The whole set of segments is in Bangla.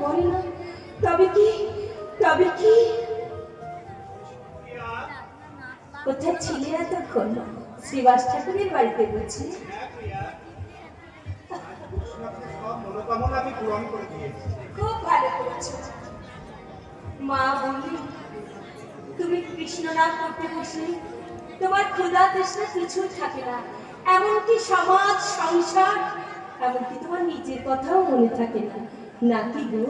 করে না তবে কি তবে কি কোথায় ছিলে এতক্ষণ? শ্রীবাস ঠাকুরের বাড়িতে বুঝছি। খুব ভালো করেছো। মা বললি তুমি কৃষ্ণ নাম করতে বসলে তোমার ক্ষুধা তৃষ্ণা কিছু থাকে না, এমনকি সমাজ সংসার এমনকি তোমার নিজের কথাও মনে থাকে না, নাকি গো?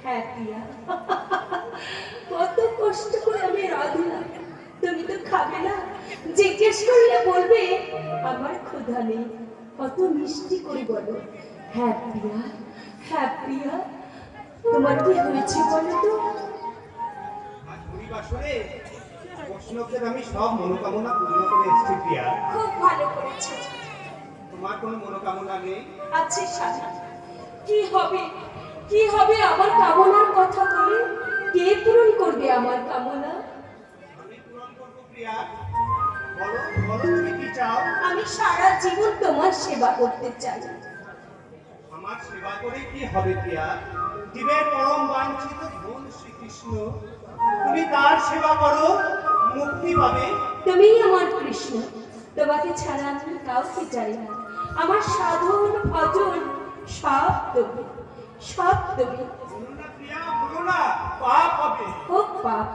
হ্যাঁ প্রিয়া, কত কষ্ট করে আমি রাঁধলাম, তুমি তো খাবে না। জিজ্ঞেস করলে বলবে আমার ক্ষুধা নেই। কত মিষ্টি করে বলো হ্যাঁ প্রিয়া, হ্যাঁ প্রিয়া। তোমার কি হয়েছে বলো তো? বৈষ্ণবদের আমি সব মনোকামনা পূর্ণ করে এসেছি প্রিয়া। খুব ভালো করেছো। তোমার কোনো মনোকামনা নেই? আছে স্বামী, কি হবে কি হবে আমার কামনার কথা বলে? কে পূরণ করবে আমার কামনা? আমি পূরণ করব প্রিয়া। বলো বলো তুমি কি চাও? আমি সারা জীবন তোমার সেবা করতে চাই। আমার সেবা করে কি হবে প্রিয়া? জীবের পরম বাঞ্ছিত ধন শ্রীকৃষ্ণ, তুমি তার সেবা করো, মুক্তি পাবে। তুমিই আমার কৃষ্ণ, তোমাকে ছাড়া আমি কাউকে চাই না। আমার সাধন ভজন সব তুমি, সব তুমি। বলো না প্রিয়া, বলো না, পাপ হবে। হোক পাপ,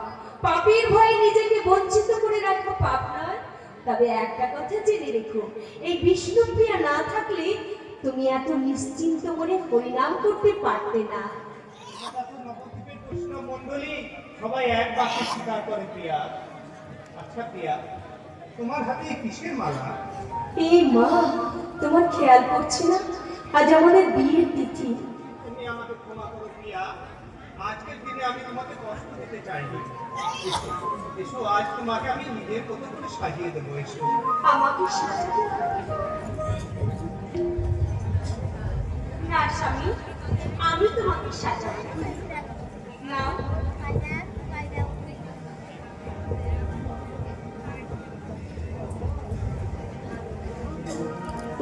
পাপের ভয়ে নিজেকে বঞ্চিত করে রাখো পাপ নয়। তবে একটা কথা জেনে রেখো, এই বিষ্ণুপ্রিয়া না থাকলে তুমি এত নিশ্চিন্ত মনে হরিনাম করতে পারতে না। নবদ্বীপের বৈষ্ণব মণ্ডলী সবাই এক বাক্যে স্বীকার করে প্রিয়া। আচ্ছা প্রিয়া, তোমার হাতে কিসের মালা? এই মা, তোমার খেয়াল করছে না আজ আমাদের বিয়ের তিথি? তুমি আমাকে ক্ষমা করো প্রিয়া, আজকের দিনে আমি তোমাকে কষ্ট দিতে চাইনি। এসো এসো, আজ তোমাকে আমি নিজের মতো করে সাজিয়ে দেবো। এসো। আমাকে সাজাবে না স্বামী, আমি তোমাকে সাজাবো না।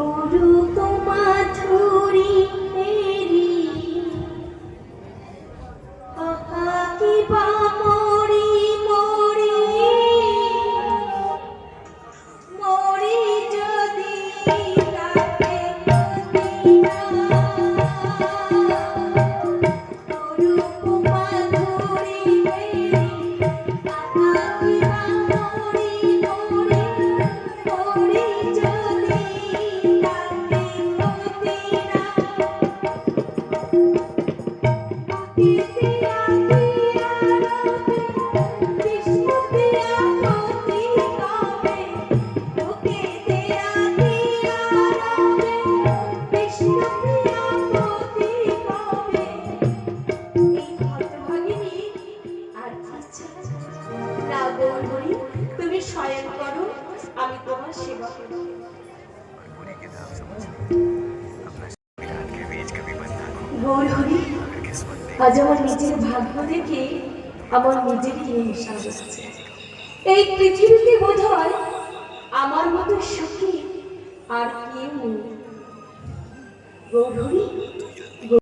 অরূপ মাধুরী মেরি আহা কি বা মরি মরি মরি যদি তাকে মদিনা। অরূপ মাধুরী মেরি আহা কি বা মরি মরি মরি যদি তাকে মদিনা। দিয়া দিয়া রবে বিষ্ণু দিয়া পতি কবে, ওকে দিয়া দিয়া রবে বিষ্ণু দিয়া পতি কবে। এই হতভাগিনী আর কি চায় না? গৌরী, তুমি শয়ন করো, আমি তোমার সেবা করব। গৌরী, আজ আমার নিজের ভাগ্য দেখে আমার নিজেরই হিংসা হচ্ছে। এই পৃথিবীতে বোধ হয় আমার মতো সুখী আর কেউ নেই। গৌরী,